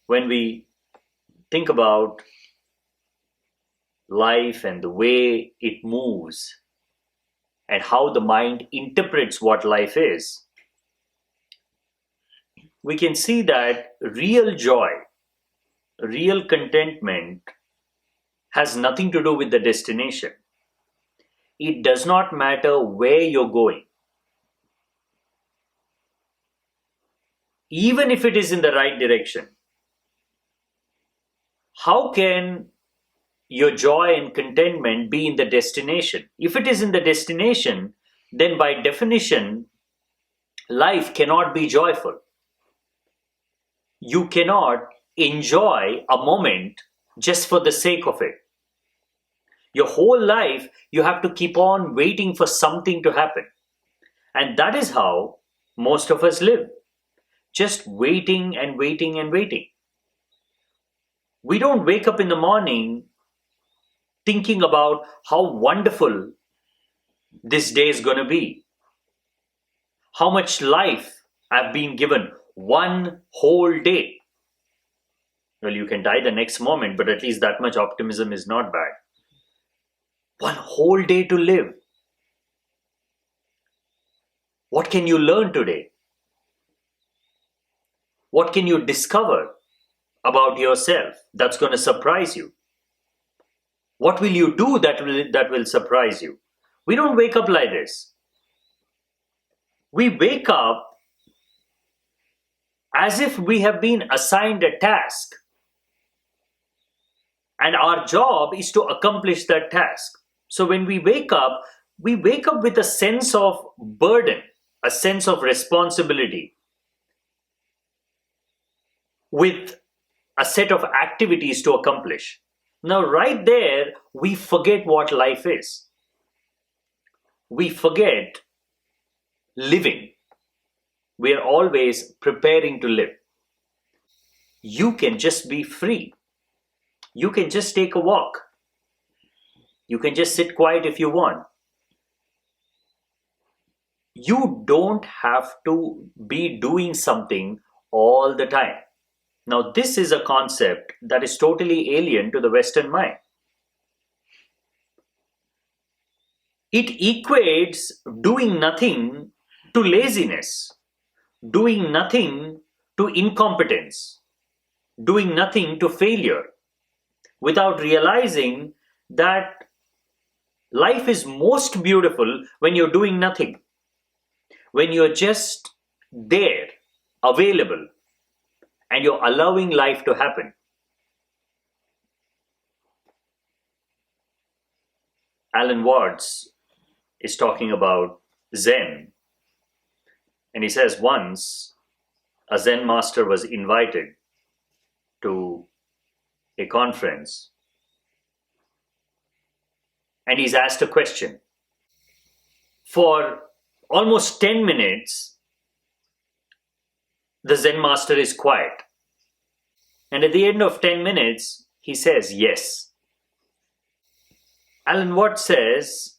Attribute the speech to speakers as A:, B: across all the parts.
A: when we think about life and the way it moves and how the mind interprets what life is, we can see that real joy, real contentment has nothing to do with the destination. It does not matter where you're going. Even if it is in the right direction, how can your joy and contentment be in the destination? If it is in the destination, then by definition, life cannot be joyful. You cannot enjoy a moment just for the sake of it. Your whole life, you have to keep on waiting for something to happen. And that is how most of us live. Just waiting and waiting and waiting. We don't wake up in the morning thinking about how wonderful this day is going to be, how much life I've been given one whole day. Well, you can die the next moment, but at least that much optimism is not bad. One whole day to live. What can you learn today? What can you discover about yourself that's going to surprise you? What will you do that will surprise you? We don't wake up like this. We wake up as if we have been assigned a task, and our job is to accomplish that task. So when we wake up with a sense of burden, a sense of responsibility, with a set of activities to accomplish. Now, right there, we forget what life is. We forget living. We are always preparing to live. You can just be free. You can just take a walk. You can just sit quiet if you want. You don't have to be doing something all the time. Now, this is a concept that is totally alien to the Western mind. It equates doing nothing to laziness, doing nothing to incompetence, doing nothing to failure, without realizing that life is most beautiful when you're doing nothing, when you're just there, available, and you're allowing life to happen. Alan Watts is talking about Zen, and he says once a Zen master was invited to a conference, and he's asked a question. For almost 10 minutes, the Zen master is quiet. And at the end of 10 minutes, he says yes. Alan Watts says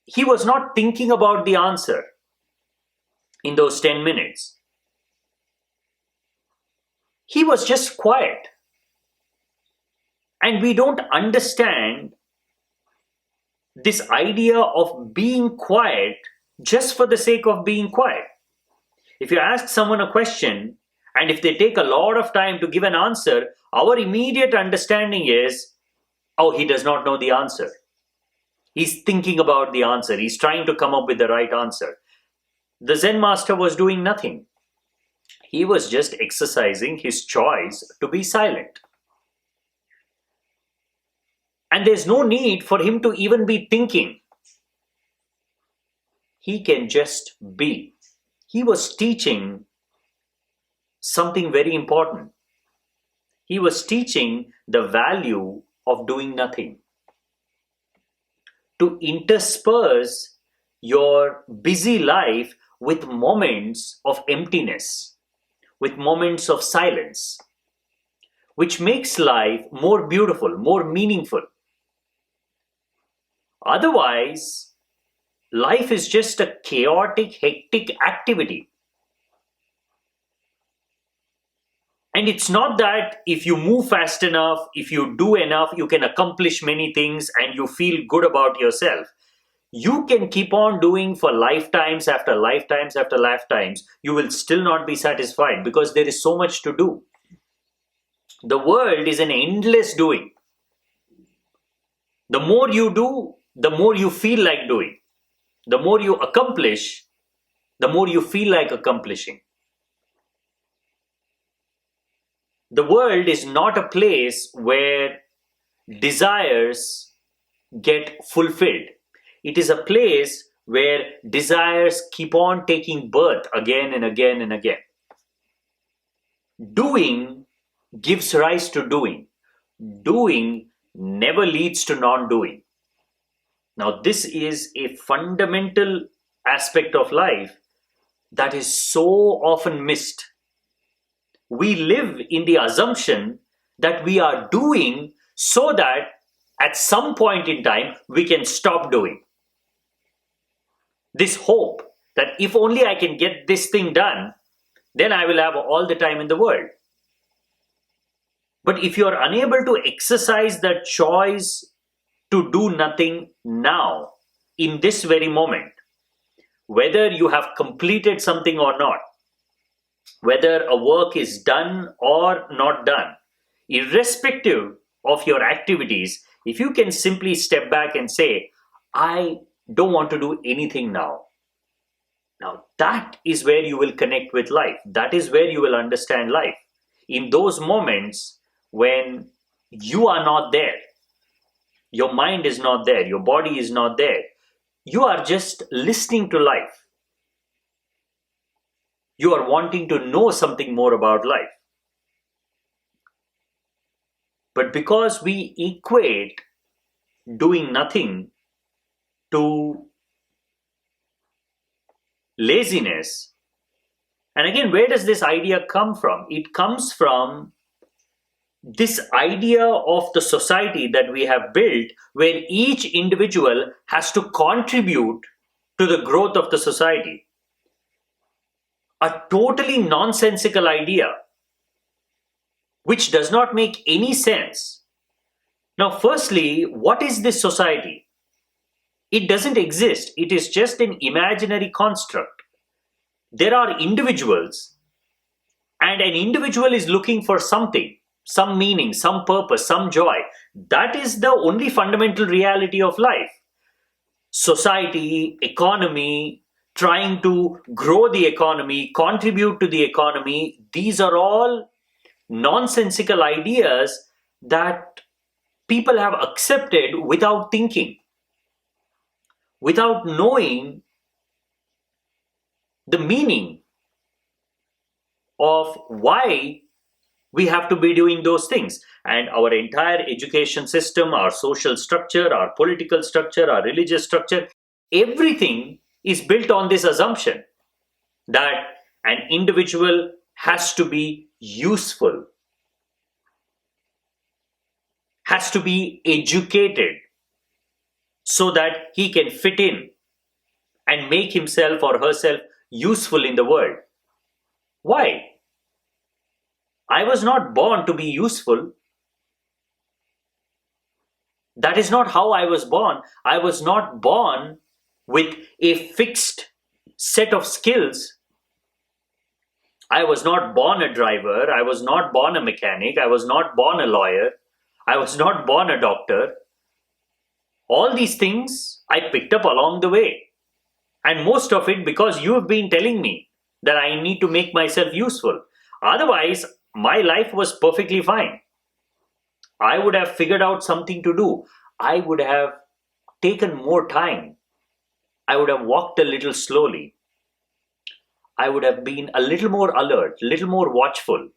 A: he was not thinking about the answer in those 10 minutes. He was just quiet. And we don't understand this idea of being quiet just for the sake of being quiet. If you ask someone a question, and if they take a lot of time to give an answer, our immediate understanding is, oh, he does not know the answer. He's thinking about the answer. He's trying to come up with the right answer. The Zen master was doing nothing. He was just exercising his choice to be silent. And there's no need for him to even be thinking. He can just be. He was teaching something very important. He was teaching the value of doing nothing. To intersperse your busy life with moments of emptiness, with moments of silence, which makes life more beautiful, more meaningful. Otherwise, life is just a chaotic, hectic activity. And it's not that if you move fast enough, if you do enough, you can accomplish many things and you feel good about yourself. You can keep on doing for lifetimes after lifetimes after lifetimes. You will still not be satisfied because there is so much to do. The world is an endless doing. The more you do, the more you feel like doing. The more you accomplish, the more you feel like accomplishing. The world is not a place where desires get fulfilled. It is a place where desires keep on taking birth again and again and again. Doing gives rise to doing. Doing never leads to non doing. Now, this is a fundamental aspect of life that is so often missed. We live in the assumption that we are doing so that at some point in time we can stop doing. This hope that if only I can get this thing done, then I will have all the time in the world. But if you are unable to exercise that choice to do nothing now, in this very moment, whether you have completed something or not, whether a work is done or not done, irrespective of your activities, if you can simply step back and say, I don't want to do anything now. Now, that is where you will connect with life. That is where you will understand life. In those moments when you are not there, your mind is not there, your body is not there, you are just listening to life. You are wanting to know something more about life. But because we equate doing nothing to laziness, and again, where does this idea come from? It comes from this idea of the society that we have built, where each individual has to contribute to the growth of the society. A totally nonsensical idea, which does not make any sense. Now, firstly, what is this society? It doesn't exist. It is just an imaginary construct. There are individuals, and an individual is looking for something, some meaning, some purpose, some joy. That is the only fundamental reality of life. Society, economy, trying to grow the economy, contribute to the economy, these are all nonsensical ideas that people have accepted without thinking, without knowing the meaning of why we have to be doing those things. And our entire education system, our social structure, our political structure, our religious structure, everything is built on this assumption that an individual has to be useful, has to be educated so that he can fit in and make himself or herself useful in the world. Why? I was not born to be useful. That is not how I was born. I was not born with a fixed set of skills. I was not born a driver. I was not born a mechanic. I was not born a lawyer. I was not born a doctor. All these things I picked up along the way. And most of it because you have been telling me that I need to make myself useful. Otherwise, my life was perfectly fine. I would have figured out something to do. I would have taken more time. I would have walked a little slowly. I would have been a little more alert, a little more watchful.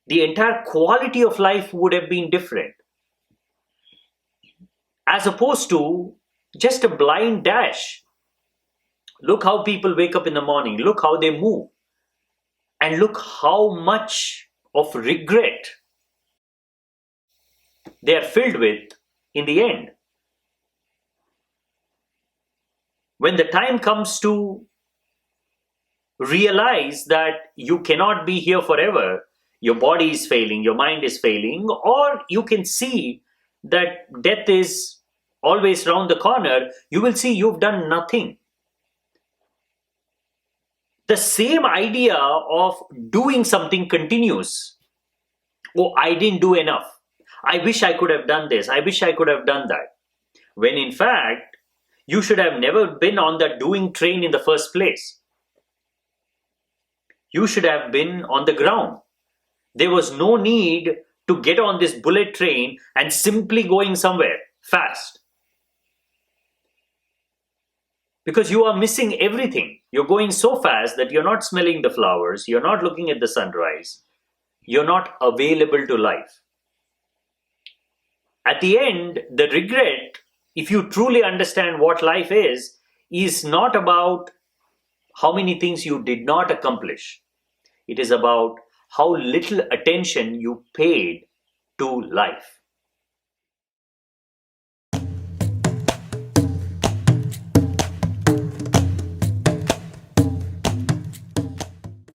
A: The entire quality of life would have been different. As opposed to just a blind dash. Look how people wake up in the morning. Look how they move. And look how much of regret they are filled with in the end. When the time comes to realize that you cannot be here forever, your body is failing, your mind is failing, or you can see that death is always round the corner, you will see you've done nothing. The same idea of doing something continues. Oh, I didn't do enough. I wish I could have done this. I wish I could have done that. When in fact, you should have never been on the doing train in the first place. You should have been on the ground. There was no need to get on this bullet train and simply going somewhere fast. Because you are missing everything. You're going so fast that you're not smelling the flowers, you're not looking at the sunrise, you're not available to life. At the end, the regret, if you truly understand what life is not about how many things you did not accomplish. It is about how little attention you paid to life.